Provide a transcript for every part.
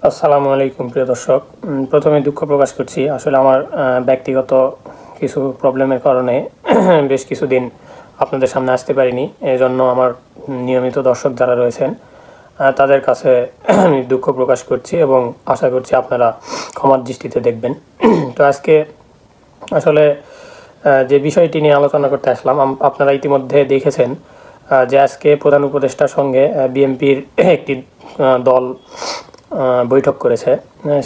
আসসালামু আলাইকুম প্রিয় দর্শক। প্রথমে দুঃখ প্রকাশ করছি। আসলে আমার ব্যক্তিগত কিছু প্রবলেমের কারণে বেশ কিছুদিন আপনাদের সামনে আসতে পারিনি। এজন্য আমার নিয়মিত দর্শক যারা রয়েছেন তাদের কাছে আমি দুঃখ প্রকাশ করছি এবং আশা করছি আপনারা ক্ষমার দৃষ্টিতে দেখবেন। তো আজকে আসলে যে বিষয়টি নিয়ে আলোচনা করতে আসলাম, আপনারা ইতিমধ্যে দেখেছেন যে আজকে প্রধান উপদেষ্টার সঙ্গে বিএনপির একটি দল বৈঠক করেছে।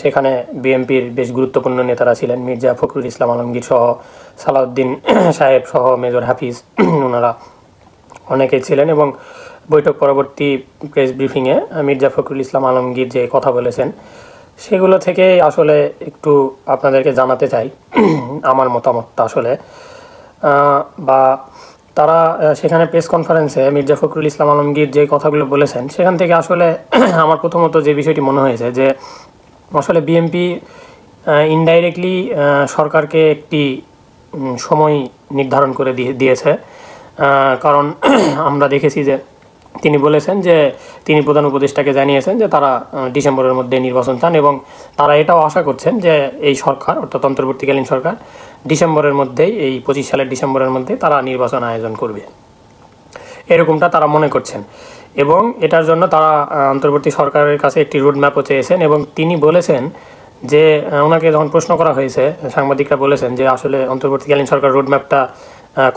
সেখানে বিএনপির বেশ গুরুত্বপূর্ণ নেতারা ছিলেন, মির্জা ফখরুল ইসলাম আলমগীর সহ, সালাউদ্দিন সাহেব সহ, মেজর হাফিজ, ওনারা অনেকেই ছিলেন। এবং বৈঠক পরবর্তী প্রেস ব্রিফিংয়ে মির্জা ফখরুল ইসলাম আলমগীর যে কথা বলেছেন সেগুলো থেকে আসলে একটু আপনাদেরকে জানাতে চাই আমার মতামতটা। আসলে বা তারা সেখানে প্রেস কনফারেন্সে মির্জা ফখরুল ইসলাম আলমগীর যে কথাগুলো বলেছেন সেখান থেকে আসলে আমার প্রথমত যে বিষয়টি মনে হয়েছে যে আসলে বিএনপি ইনডাইরেক্টলি সরকারকে একটি সময় নির্ধারণ করে দিয়েছে। কারণ আমরা দেখেছি যে তিনি বলেছেন যে তিনি প্রধান উপদেষ্টাকে জানিয়েছেন যে তারা ডিসেম্বরের মধ্যে নির্বাচন চান এবং তারা এটাও আশা করছেন যে এই সরকার, অর্থাৎ অন্তর্বর্তীকালীন সরকার, ডিসেম্বরের মধ্যেই, এই 25 সালের ডিসেম্বরের মধ্যে তারা নির্বাচন আয়োজন করবে, এরকমটা তারা মনে করছেন। এবং এটার জন্য তারা অন্তর্বর্তী সরকারের কাছে একটি রোডম্যাপও চেয়েছেন। এবং তিনি বলেছেন যে ওনাকে যখন প্রশ্ন করা হয়েছে, সাংবাদিকরা বলেছেন যে আসলে অন্তর্বর্তীকালীন সরকার রোডম্যাপটা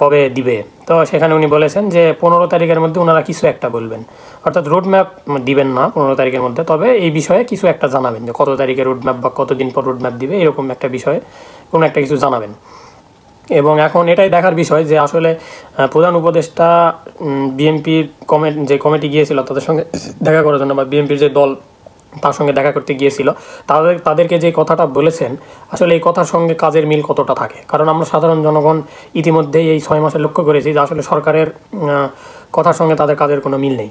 কবে দিবে, তো সেখানে উনি বলেছেন যে 15 তারিখের মধ্যে ওনারা কিছু একটা বলবেন। অর্থাৎ রোডম্যাপ দিবেন না 15 তারিখের মধ্যে, তবে এই বিষয়ে কিছু একটা জানাবেন যে কত তারিখে রোডম্যাপ বা কতদিন পর রোডম্যাপ দিবে, এরকম একটা বিষয়ে কোনো একটা কিছু জানাবেন। এবং এখন এটাই দেখার বিষয় যে আসলে প্রধান উপদেষ্টা বিএনপির যে কমিটি গিয়েছিল তাদের সঙ্গে দেখা করার জন্য, বা বিএনপির যে দল তার সঙ্গে দেখা করতে গিয়েছিল, তাদেরকে যে কথাটা বলেছেন আসলে এই কথার সঙ্গে কাজের মিল কতটা থাকে। কারণ আমরা সাধারণ জনগণ ইতিমধ্যেই এই 6 মাসে লক্ষ্য করেছি যে আসলে সরকারের কথার সঙ্গে তাদের কাজের কোনো মিল নেই।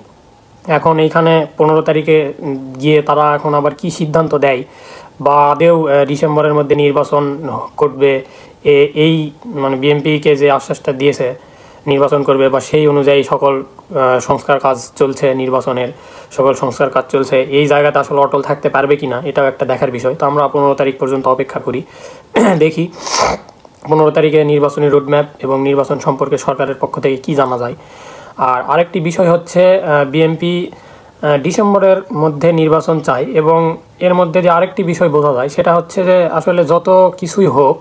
এখন এইখানে 15 তারিখে গিয়ে তারা এখন আবার কি সিদ্ধান্ত দেয়, বা আদেও ডিসেম্বরের মধ্যে নির্বাচন করবে, এই মানে বিএনপিকে যে আশ্বাসটা দিয়েছে নির্বাচন করবে, বা সেই অনুযায়ী সকল সংস্কার কাজ চলছে, নির্বাচনের সকল সংস্কার কাজ চলছে, এই জায়গাতে আসলে অটল থাকতে পারবে কি না, এটাও একটা দেখার বিষয়। তো আমরা 15 তারিখ পর্যন্ত অপেক্ষা করি, দেখি 15 তারিখে নির্বাচনী রোডম্যাপ এবং নির্বাচন সম্পর্কে সরকারের পক্ষ থেকে কি জানা যায়। আর আরেকটি বিষয় হচ্ছে বিএনপি ডিসেম্বরের মধ্যে নির্বাচন চায়, এবং এর মধ্যে যে আরেকটি বিষয় বোঝা যায় সেটা হচ্ছে যে আসলে যত কিছুই হোক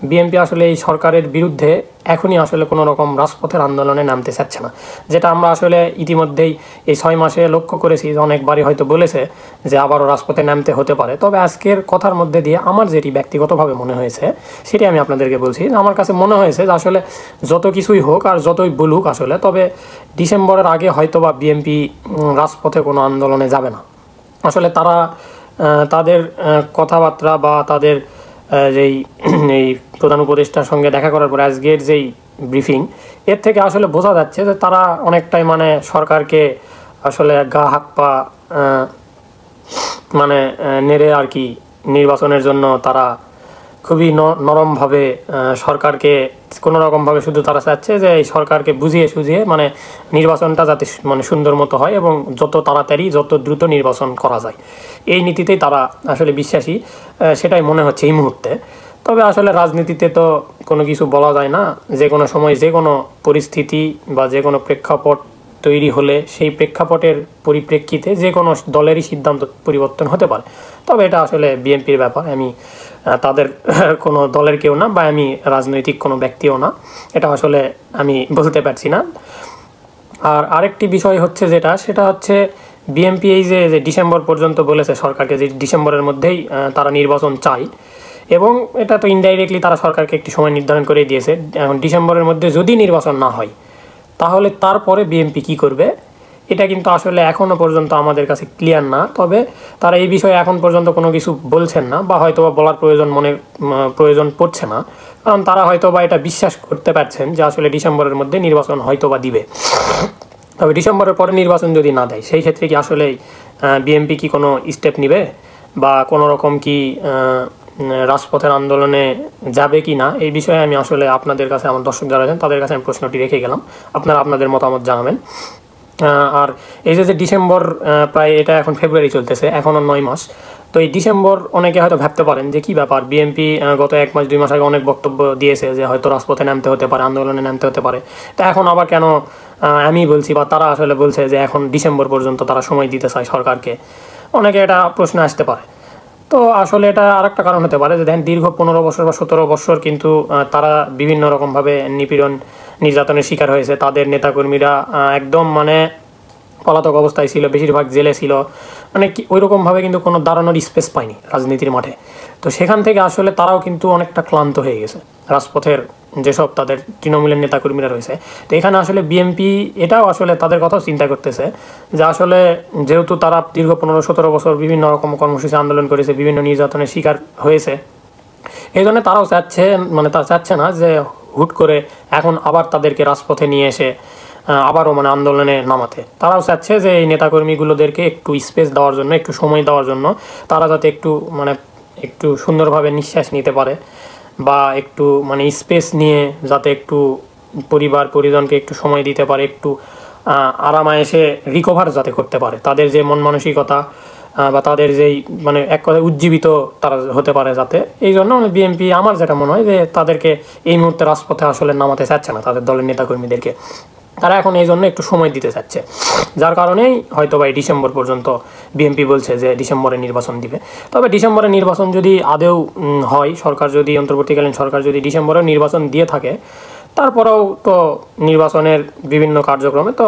বিএনপি আসলে এই সরকারের বিরুদ্ধে এখনই আসলে কোনো রকম রাজপথের আন্দোলনে নামতে চাচ্ছে না, যেটা আমরা আসলে ইতিমধ্যেই এই 6 মাসে লক্ষ্য করেছি। অনেকবারই হয়তো বলেছে যে আবারও রাজপথে নামতে হতে পারে। তবে আজকের কথার মধ্যে দিয়ে আমার যেটি ব্যক্তিগতভাবে মনে হয়েছে সেটি আমি আপনাদেরকে বলছি। আমার কাছে মনে হয়েছে যে আসলে যত কিছুই হোক আর যতই বলুক আসলে, তবে ডিসেম্বরের আগে হয়তো বা বিএনপি রাজপথে কোনো আন্দোলনে যাবে না। আসলে তারা তাদের কথাবার্তা বা তাদের যেই এই প্রধান উপদেষ্টার সঙ্গে দেখা করার পরে আজকের যেই ব্রিফিং, এর থেকে আসলে বোঝা যাচ্ছে যে তারা অনেকটাই মানে সরকারকে আসলে গা হাত পা মানে নেড়ে আর কি নির্বাচনের জন্য তারা খুবই নরমভাবে সরকারকে কোনো রকমভাবে শুধু তারা চাচ্ছে যে এই সরকারকে বুঝিয়ে সুঝিয়ে মানে নির্বাচনটা যাতে মানে সুন্দর মতো হয় এবং যত তাড়াতাড়ি যত দ্রুত নির্বাচন করা যায়, এই নীতিতেই তারা আসলে বিশ্বাসী, সেটাই মনে হচ্ছে এই মুহূর্তে। তবে আসলে রাজনীতিতে তো কোনো কিছু বলা যায় না, যে কোনো সময় যে কোনো পরিস্থিতি বা যে কোনো প্রেক্ষাপট তৈরি হলে সেই প্রেক্ষাপটের পরিপ্রেক্ষিতে যে কোনো দলেরই সিদ্ধান্ত পরিবর্তন হতে পারে। তবে এটা আসলে বিএনপির ব্যাপার, আমি তাদের কোনো দলের কেউ না, বা আমি রাজনৈতিক কোনো ব্যক্তিও না, এটা আসলে আমি বলতে পারছি না। আর আরেকটি বিষয় হচ্ছে সেটা হচ্ছে বিএনপি এই যে ডিসেম্বর পর্যন্ত বলেছে সরকারকে যে ডিসেম্বরের মধ্যেই তারা নির্বাচন চায়, এবং এটা তো ইনডাইরেক্টলি তারা সরকারকে একটি সময় নির্ধারণ করে দিয়েছে। এখন ডিসেম্বরের মধ্যে যদি নির্বাচন না হয় তাহলে তারপরে বিএনপি কী করবে, এটা কিন্তু আসলে এখনও পর্যন্ত আমাদের কাছে ক্লিয়ার না। তবে তারা এই বিষয়ে এখন পর্যন্ত কোনো কিছু বলছেন না, বা হয়তো বা বলার প্রয়োজন পড়ছে না, কারণ তারা হয়তো বা এটা বিশ্বাস করতে পারছেন যে আসলে ডিসেম্বরের মধ্যে নির্বাচন হয়তো বা দিবে। তবে ডিসেম্বরের পরে নির্বাচন যদি না দেয় সেই ক্ষেত্রে কি আসলে বিএনপি কি কোনো স্টেপ নেবে, বা কোনো রকম কি রাজপথের আন্দোলনে যাবে কি না, এই বিষয়ে আমি আসলে আপনাদের কাছে, আমার দর্শক যারা আছেন তাদের কাছে আমি প্রশ্নটি রেখে গেলাম। আপনারা আপনাদের মতামত জানাবেন। আর এই যে ডিসেম্বর প্রায় এটা এখন ফেব্রুয়ারি চলতেছে, এখনও 9 মাস। তো এই ডিসেম্বর অনেকে হয়তো ভাবতে পারেন যে কী ব্যাপার, বিএনপি গত 1 মাস 2 মাস আগে অনেক বক্তব্য দিয়েছে যে হয়তো রাজপথে নামতে হতে পারে, আন্দোলনে নামতে হতে পারে, তো এখন আবার কেন আমি বলছি বা তারা আসলে বলছে যে এখন ডিসেম্বর পর্যন্ত তারা সময় দিতে চায় সরকারকে, অনেকে এটা প্রশ্ন আসতে পারে। তো আসলে এটা আরেকটা কারণ হতে পারে যে দেখেন দীর্ঘ 15 বছর বা 17 বছর কিন্তু তারা বিভিন্ন রকমভাবে নিপীড়ন নির্যাতনের শিকার হয়েছে। তাদের নেতাকর্মীরা একদম মানে পলাতক অবস্থায় ছিল, বেশিরভাগ জেলে ছিল, মানে ওইরকমভাবে কিন্তু কোনো দাঁড়ানোর স্পেস পায়নি রাজনীতির মাঠে। তো সেখান থেকে আসলে তারাও কিন্তু অনেকটা ক্লান্ত হয়ে গেছে, রাজপথের যেসব তাদের তৃণমূলের নেতাকর্মীরা রয়েছে। তো এখানে আসলে বিএনপি এটাও আসলে তাদের কথাও চিন্তা করতেছে যে আসলে যেহেতু তারা দীর্ঘ 15-17 বছর বিভিন্ন রকম কর্মসূচি আন্দোলন করেছে, বিভিন্ন নির্যাতনের শিকার হয়েছে, এই জন্য তারাও চাচ্ছে, মানে তারা চাচ্ছে না যে হুট করে এখন আবার তাদেরকে রাজপথে নিয়ে এসে আবারও মানে আন্দোলনে নামাতে। তারাও চাচ্ছে যে এই নেতাকর্মীগুলোদেরকে একটু স্পেস দেওয়ার জন্য, একটু সময় দেওয়ার জন্য, তারা যাতে একটু মানে একটু সুন্দরভাবে নিঃশ্বাস নিতে পারে বা একটু মানে স্পেস নিয়ে যাতে একটু পরিবার পরিজনকে একটু সময় দিতে পারে, একটু আরামায়েসে রিকভার যাতে করতে পারে, তাদের যে মন মানসিকতা বা তাদের যেই মানে এক কথায় উজ্জীবিত তারা হতে পারে যাতে। এই জন্য মানে বিএনপি আমার যেটা মনে হয় যে তাদেরকে এই মুহূর্তে রাজপথে আসলে নামাতে চাচ্ছে না, তাদের দলের নেতাকর্মীদেরকে তারা এখন এই জন্য একটু সময় দিতে চাচ্ছে, যার কারণেই হয়তো বা ডিসেম্বর পর্যন্ত বিএনপি বলছে যে ডিসেম্বরে নির্বাচন দিবে। তবে ডিসেম্বরে নির্বাচন যদি আদেও হয়, সরকার যদি অন্তর্বর্তীকালীন সরকার যদি ডিসেম্বরে নির্বাচন দিয়ে থাকে, তারপরেও তো নির্বাচনের বিভিন্ন কার্যক্রমে তো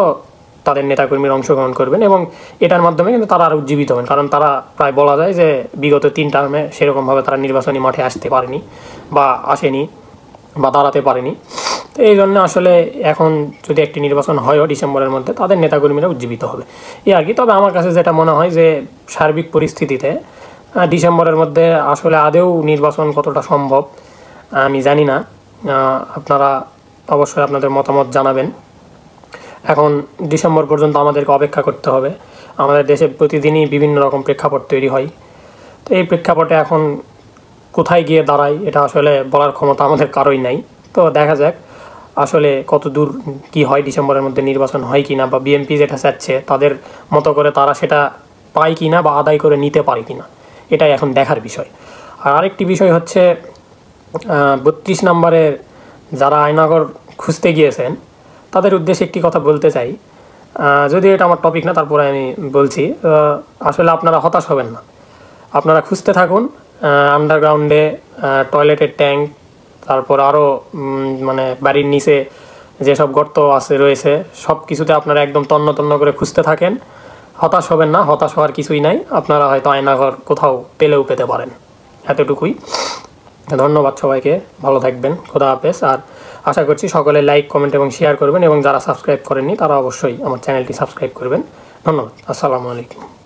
তাদের নেতাকর্মীরা অংশগ্রহণ করবেন এবং এটার মাধ্যমে কিন্তু তারা আরও উজ্জীবিত হবেন, কারণ তারা প্রায় বলা যায় যে বিগত 3 টার্মে সেরকমভাবে তারা নির্বাচনী মাঠে আসতে পারেনি বা আসেনি বা দাঁড়াতে পারেনি। তো এই জন্য আসলে এখন যদি একটি নির্বাচন হয়ও ডিসেম্বরের মধ্যে, তাদের নেতাকর্মীরা উজ্জীবিত হবে এই আর কি। তবে আমার কাছে যেটা মনে হয় যে সার্বিক পরিস্থিতিতে ডিসেম্বরের মধ্যে আসলে আদেও নির্বাচন কতটা সম্ভব আমি জানি না। আপনারা অবশ্যই আপনাদের মতামত জানাবেন। এখন ডিসেম্বর পর্যন্ত আমাদেরকে অপেক্ষা করতে হবে। আমাদের দেশে প্রতিদিনই বিভিন্ন রকম প্রেক্ষাপট তৈরি হয়, তো এই প্রেক্ষাপটে এখন কোথায় গিয়ে দাঁড়ায় এটা আসলে বলার ক্ষমতা আমাদের কারোই নাই। তো দেখা যাক আসলে কত দূর কী হয়, ডিসেম্বরের মধ্যে নির্বাচন হয় কি না, বা বিএনপি যেটা চাচ্ছে তাদের মতো করে তারা সেটা পায় কি না বা আদায় করে নিতে পারে কি না, এটাই এখন দেখার বিষয়। আর আরেকটি বিষয় হচ্ছে 32 নম্বরের যারা আয়নাঘর খুঁজতে গিয়েছেন তাদের উদ্দেশ্যে একটি কথা বলতে চাই, যদি এটা আমার টপিক না তারপরে আমি বলছি। আসলে আপনারা হতাশ হবেন না, আপনারা খুঁজতে থাকুন। আন্ডারগ্রাউন্ডে টয়লেটের ট্যাঙ্ক, তারপর আরও মানে বাড়ির নিচে যেসব গর্ত আছে রয়েছে সব কিছুতে আপনারা একদম তন্ন তন্ন করে খুঁজতে থাকেন। হতাশ হবেন না, হতাশ হওয়ার কিছুই নাই, আপনারা হয়তো আয়নাঘর কোথাও পেলেও পেতে পারেন। এতটুকুই। ধন্যবাদ সবাইকে, ভালো থাকবেন, খোদা হাফেজ। আর আশা করছি সকলে লাইক, কমেন্ট এবং শেয়ার করবেন এবং যারা সাবস্ক্রাইব করেননি তারা অবশ্যই আমার চ্যানেলটি সাবস্ক্রাইব করবেন। ধন্যবাদ, আসসালামু আলাইকুম।